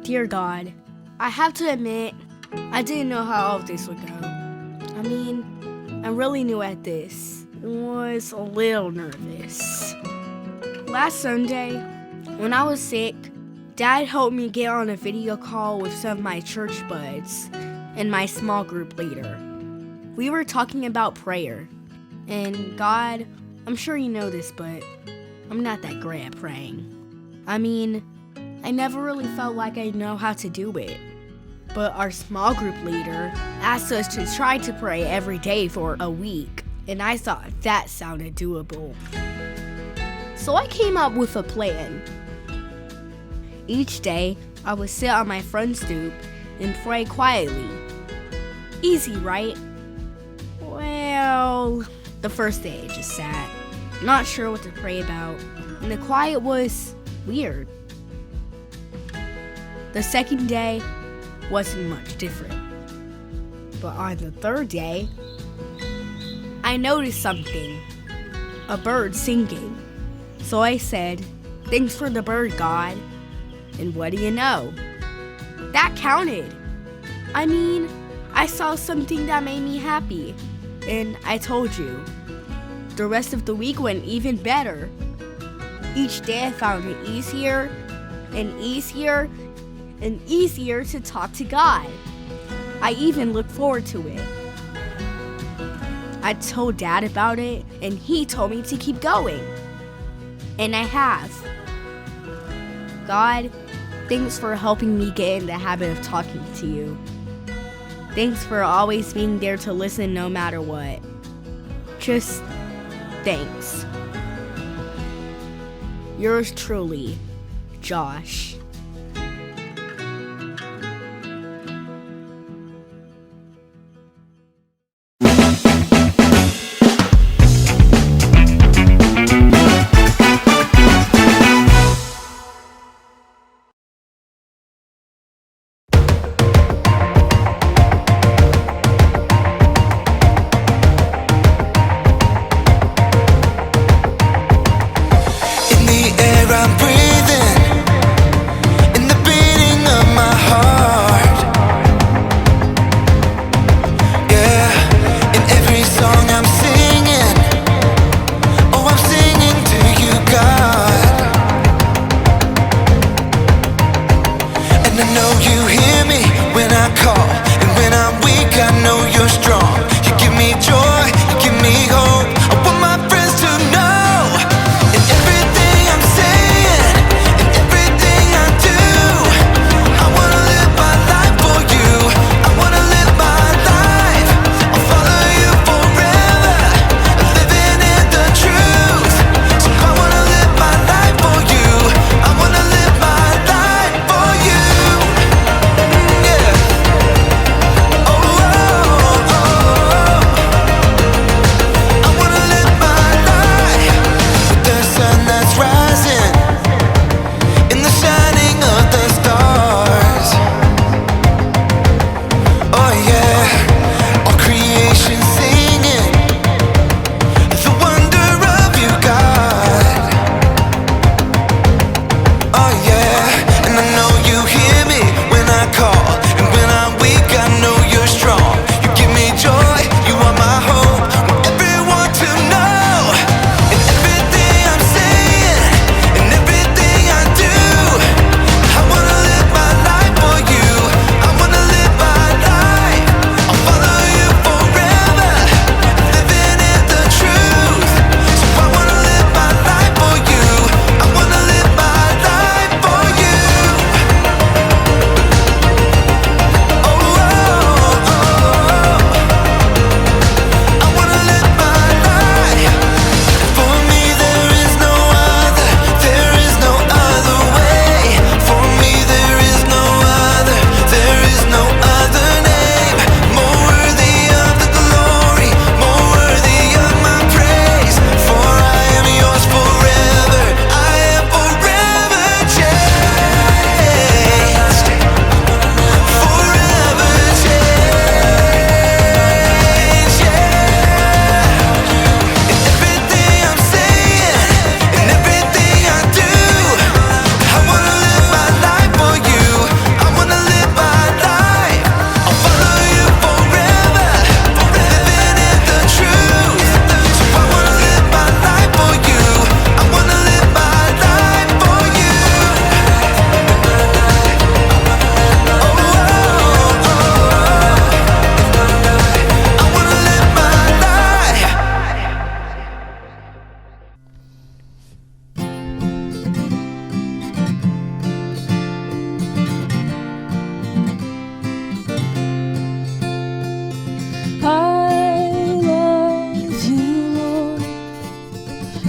Dear God, I have to admit, I didn't know how all of this would go. I mean, I'm really new at this. I was a little nervous. Last Sunday, when I was sick, Dad helped me get on a video call with some of my church buds and my small group leader. We were talking about prayer. And God, I'm sure you know this, but I'm not that great at praying. I mean, I never really felt like I know how to do it. But our small group leader asked us to try to pray every day for a week, and I thought that sounded doable. So I came up with a plan. Each day, I would sit on my front stoop and pray quietly. Easy, right? Well, the first day I just sat, not sure what to pray about, and the quiet was weird. The second day wasn't much different. But on the third day, I noticed something. A bird singing. So I said, "Thanks for the bird, God." And what do you know? That counted. I mean, I saw something that made me happy. And I told you, the rest of the week went even better. Each day I found it easier and easier and easier to talk to God. I even looked forward to it. I told Dad about it, and he told me to keep going. And I have. God, thanks for helping me get in the habit of talking to you. Thanks for always being there to listen no matter what. Just thanks. Yours truly, Josh. I'm breathing,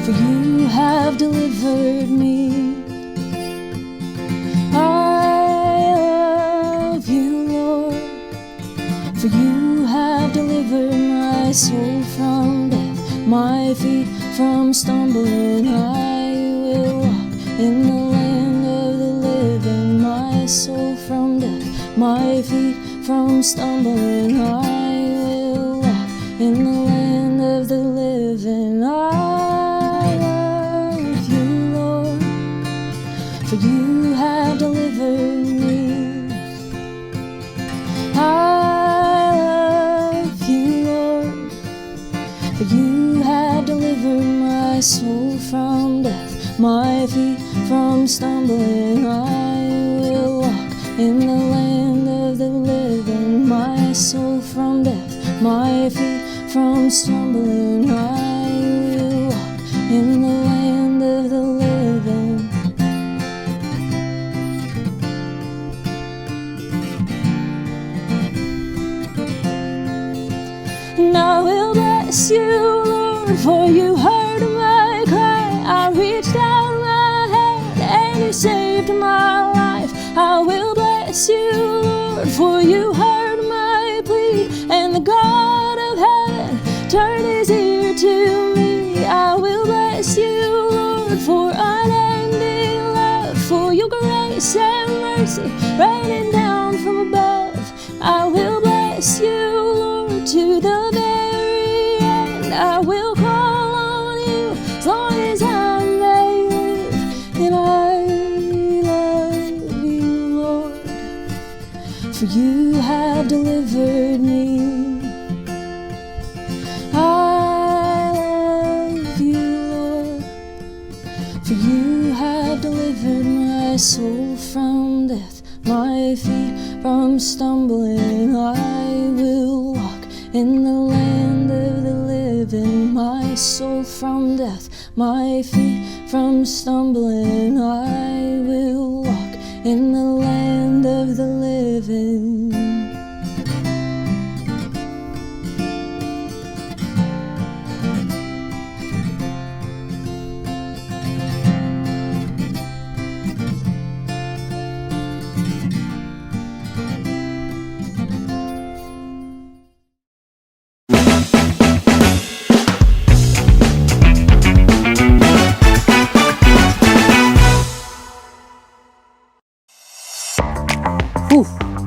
for you have delivered me. I love you, Lord, for you have delivered my soul from death, my feet from stumbling. I will walk in the land of the living, my soul from death, my feet from stumbling. I will walk in the land of the living. I love you, Lord, for you have delivered me. I love you, Lord, for you have delivered my soul from death, my feet from stumbling. I will walk in the land of the living, my soul from death, my feet from stumbling. I will walk in the land of the living. And I will bless you, Lord, for you heard my cry. I reached out my hand and you saved my life. I will bless you, Lord, for you heard my plea, and the God of heaven turned his ear to me. I will bless you, Lord, for unending love, for your grace and mercy raining down from above. I will bless you, Lord, to the very end. I will call on you as long as I may live, and I love you, Lord, for you have delivered me. I love you, Lord, for you have delivered my soul from death, my feet from stumbling. I will walk in the land of the living, my soul from death, my feet from stumbling. I will walk in the land of the living.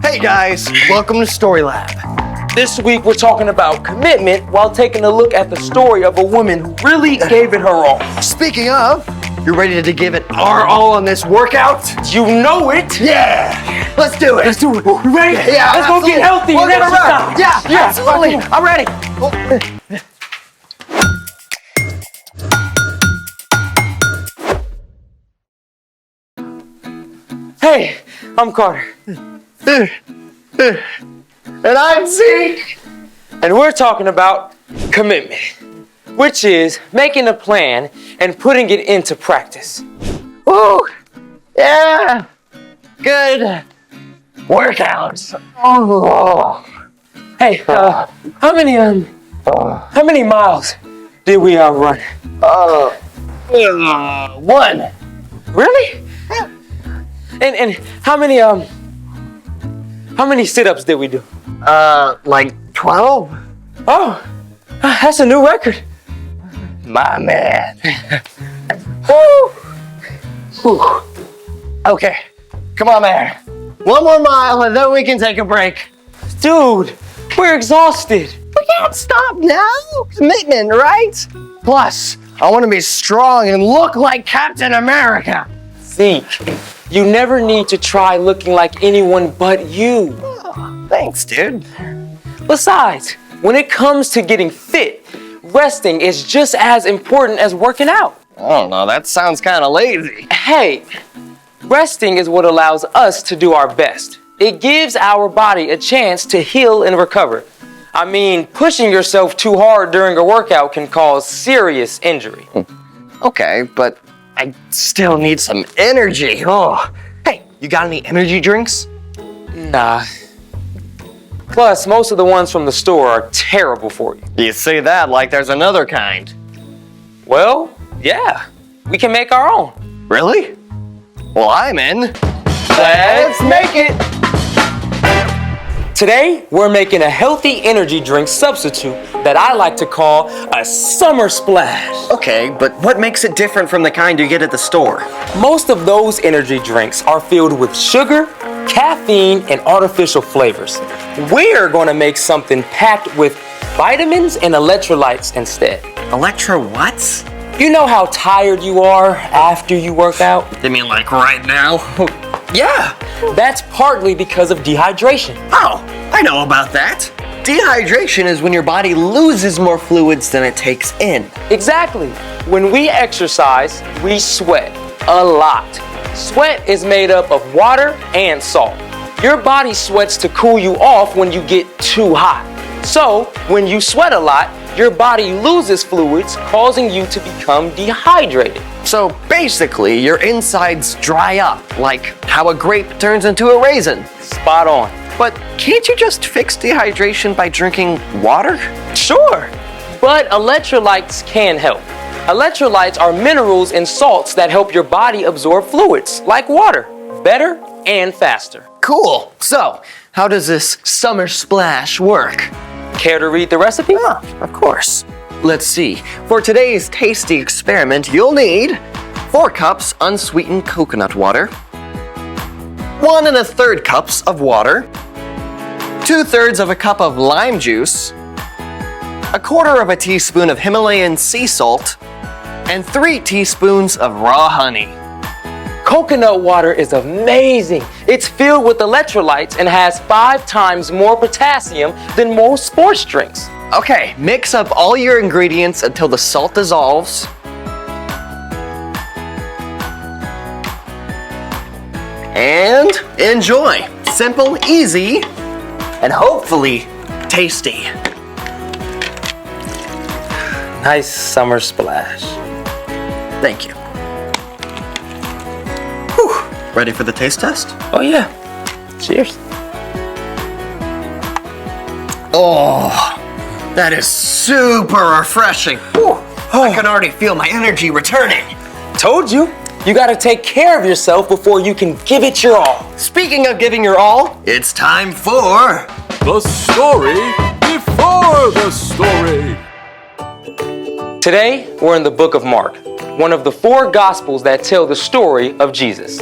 Hey guys, welcome to Story Lab. This week we're talking about commitment while taking a look at the story of a woman who really gave it her all. Speaking of, you ready to give it our all on this workout? You know it! Yeah! Let's do it! Let's do it! You ready? Yeah, let's go get healthy We're and gonna run. exercise! Yeah, absolutely! I'm ready! Hey, I'm Carter. And I'm Zeke! And we're talking about commitment, which is making a plan and putting it into practice. Woo! Yeah! Good workouts. Oh. Hey, how many miles did we run? One. Really? Yeah. And how many sit-ups did we do? Like 12? Oh, that's a new record. My man. Woo! Whew. Okay, come on, man. One more mile and then we can take a break. Dude, we're exhausted. We can't stop now. Commitment, right? Plus, I want to be strong and look like Captain America. Zeke, you never need to try looking like anyone but you. Oh, thanks, dude. Besides, when it comes to getting fit, resting is just as important as working out. I don't know, that sounds kind of lazy. Hey, resting is what allows us to do our best. It gives our body a chance to heal and recover. I mean, pushing yourself too hard during a workout can cause serious injury. Okay, but I still need some energy. Oh, hey, you got any energy drinks? Nah. Plus, most of the ones from the store are terrible for you. You say that like there's another kind. Well, Yeah, we can make our own. Really? Well, I'm in. Let's make it! Today, we're making a healthy energy drink substitute that I like to call a summer splash. Okay, but what makes it different from the kind you get at the store? Most of those energy drinks are filled with sugar, caffeine, and artificial flavors. We're gonna make something packed with vitamins and electrolytes instead. Electro what? You know how tired you are after you work out? You mean like right now? Yeah. That's partly because of dehydration. Oh, I know about that. Dehydration is when your body loses more fluids than it takes in. Exactly. When we exercise, we sweat a lot. Sweat is made up of water and salt. Your body sweats to cool you off when you get too hot. So, when you sweat a lot, your body loses fluids, causing you to become dehydrated. So basically, your insides dry up, like how a grape turns into a raisin. Spot on. But can't you just fix dehydration by drinking water? Sure, but electrolytes can help. Electrolytes are minerals and salts that help your body absorb fluids, like water, better and faster. Cool. So, how does this summer splash work? Care to read the recipe? Ah, of course. Let's see. For today's tasty experiment, you'll need 4 cups unsweetened coconut water, 1 1/3 cups of water, 2/3 of a cup of lime juice, 1/4 of a teaspoon of Himalayan sea salt, and 3 teaspoons of raw honey. Coconut water is amazing. It's filled with electrolytes and has 5 times more potassium than most sports drinks. Okay, mix up all your ingredients until the salt dissolves. And enjoy. Simple, easy, and hopefully tasty. Nice summer splash. Thank you. Whew. Ready for the taste test? Oh yeah. Cheers. Oh, that is super refreshing. Whew. I can already feel my energy returning. Told you. You gotta take care of yourself before you can give it your all. Speaking of giving your all, it's time for The story before the story. Today, we're in the book of Mark, one of the 4 gospels that tell the story of Jesus.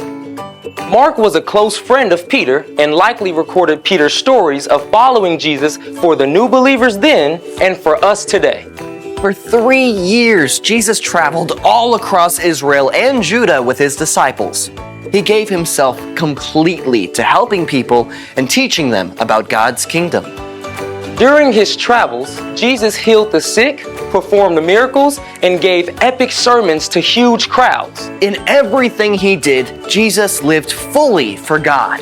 Mark was a close friend of Peter and likely recorded Peter's stories of following Jesus for the new believers then and for us today. For 3 years, Jesus traveled all across Israel and Judah with his disciples. He gave himself completely to helping people and teaching them about God's kingdom. During his travels, Jesus healed the sick, performed the miracles, and gave epic sermons to huge crowds. In everything he did, Jesus lived fully for God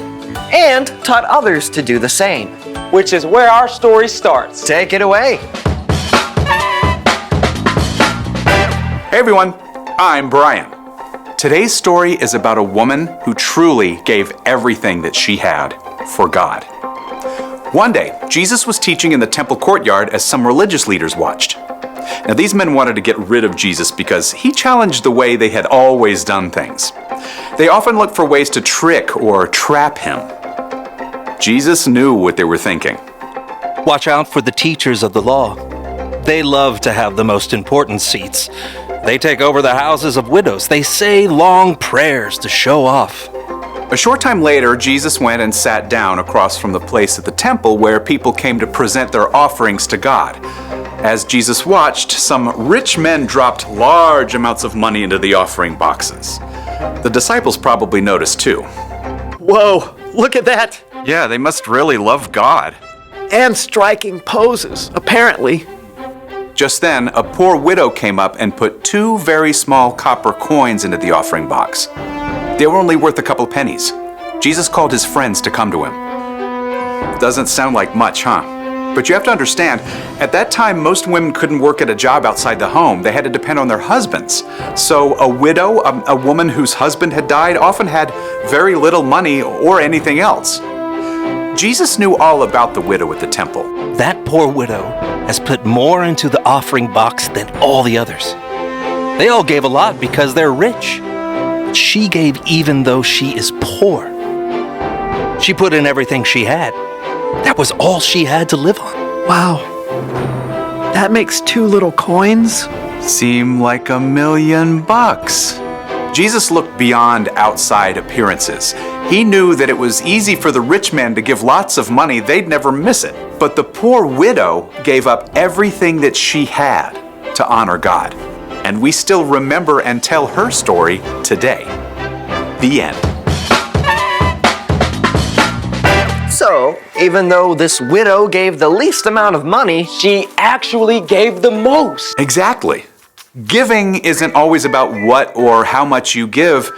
and taught others to do the same. Which is where our story starts. Take it away. Hey everyone, I'm Brian. Today's story is about a woman who truly gave everything that she had for God. One day, Jesus was teaching in the temple courtyard as some religious leaders watched. Now, these men wanted to get rid of Jesus because he challenged the way they had always done things. They often looked for ways to trick or trap him. Jesus knew what they were thinking. Watch out for the teachers of the law. They love to have the most important seats. They take over the houses of widows. They say long prayers to show off. A short time later, Jesus went and sat down across from the place at the temple where people came to present their offerings to God. As Jesus watched, some rich men dropped large amounts of money into the offering boxes. The disciples probably noticed too. Whoa, look at that! Yeah, they must really love God. And striking poses, apparently. Just then, a poor widow came up and put 2 very small copper coins into the offering box. They were only worth a couple pennies. Jesus called his friends to come to him. Doesn't sound like much, huh? But you have to understand, at that time, most women couldn't work at a job outside the home. They had to depend on their husbands. So a widow, a woman whose husband had died, often had very little money or anything else. Jesus knew all about the widow at the temple. That poor widow has put more into the offering box than all the others. They all gave a lot because they're rich. She gave even though she is poor. She put in everything she had. That was all she had to live on. Wow. That makes 2 little coins? Seem like $1 million. Jesus looked beyond outside appearances. He knew that it was easy for the rich man to give lots of money, they'd never miss it. But the poor widow gave up everything that she had to honor God. And we still remember and tell her story today. The end. So, even though this widow gave the least amount of money, She actually gave the most. Exactly. Giving isn't always about what or how much you give,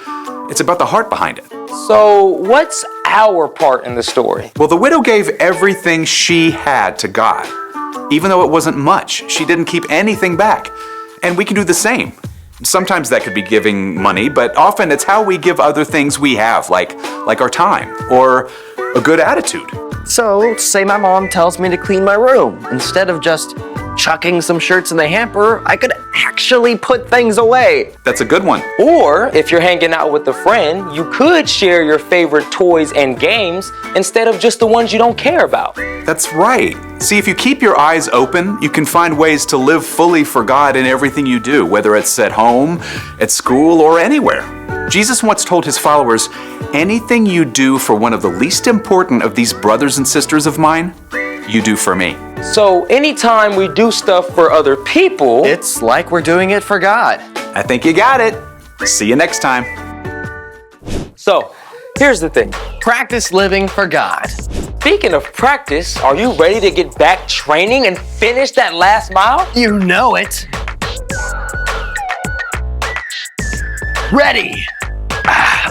it's about the heart behind it. So, what's our part in the story? Well, the widow gave everything she had to God. Even though it wasn't much, she didn't keep anything back. And we can do the same. Sometimes that could be giving money, but often it's how we give other things we have, like our time or a good attitude. so say my mom tells me to clean my room. Instead of just chucking some shirts in the hamper, I could actually put things away. That's a good one. Or, if you're hanging out with a friend, you could share your favorite toys and games instead of just the ones you don't care about. That's right. See, if you keep your eyes open, you can find ways to live fully for God in everything you do, whether it's at home, at school, or anywhere. Jesus once told his followers, anything you do for one of the least important of these brothers and sisters of mine, you do for me. So, anytime we do stuff for other people, It's like we're doing it for God. I think you got it. See you next time. So, here's the thing. Practice living for God. Speaking of practice, are you ready to get back training and finish that last mile? You know it. Ready.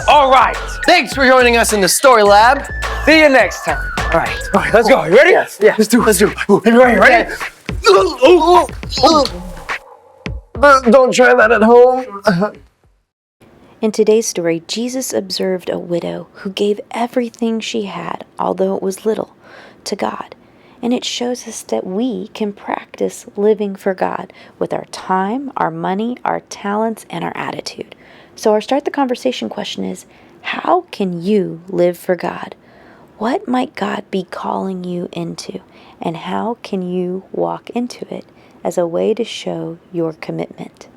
All right. Thanks for joining us in the Story Lab. See you next time. All right. Let's go. You ready? Yes. Let's do it. Ready? Don't try that at home. In today's story, Jesus observed a widow who gave everything she had, although it was little, to God. And it shows us that we can practice living for God with our time, our money, our talents, and our attitude. So our Start the Conversation question is, how can you live for God? What might God be calling you into? And how can you walk into it as a way to show your commitment?